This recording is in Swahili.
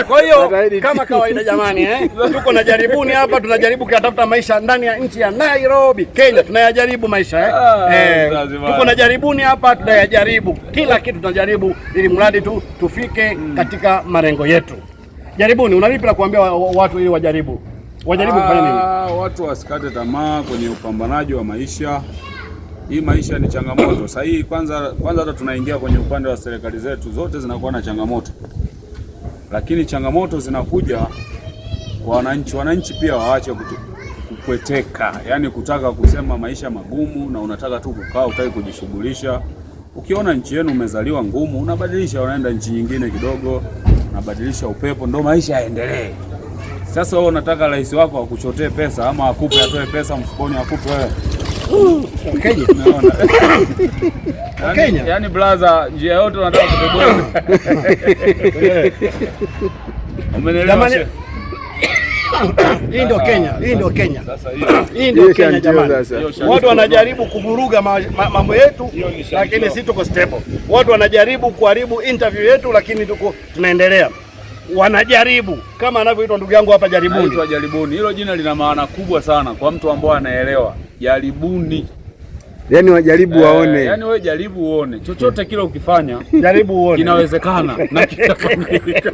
Kwa hiyo kama kawaida jamani, tuko na jaribuni hapa, tunajaribu kutafuta maisha ndani ya nchi ya Nairobi, Kenya. Tunayajaribu maisha tuko na jaribuni hapa, tunayajaribu kila kitu, tunajaribu ili mradi tu tufike katika malengo yetu. Jaribuni, unalipi la kuambia watu ili wajaribu kufanya nini? Watu wasikate tamaa kwenye upambanaji wa maisha. Hii maisha ni changamoto. Sasa hii kwanza hata tunaingia kwenye upande wa serikali zetu, zote zinakuwa na changamoto. Lakini changamoto zinakuja kwa wananchi. Wananchi pia waache kupweteka, yaani kutaka kusema maisha magumu na unataka tu kukaa, utaki kujishughulisha. Ukiona nchi yenu umezaliwa ngumu, unabadilisha, unaenda nchi nyingine kidogo, unabadilisha upepo, ndio maisha yaendelee. Sasa wewe unataka rais wako akuchotee pesa ama akupe, atoe pesa mfukoni akupe wewe. Kenya. Kenya. Yaani brother, njia yote unataka kutoboa. Umeelewa? Hii ndio Kenya, hii ndio Kenya. Hii ndio Kenya jamani. Watu wanajaribu kuvuruga mambo yetu, lakini sisi tuko stable. Watu wanajaribu kuharibu interview yetu, lakini tunaendelea. Wanajaribu kama anavyoitwa ndugu yangu hapa, jaribuni. Jaribuni. Hilo jina lina maana kubwa sana kwa mtu ambaye anaelewa. Jaribuni. Yaani wajaribu waone. Yaani wewe jaribu uone. Chochote kile ukifanya, jaribu uone. Kinawezekana na kitafanyika.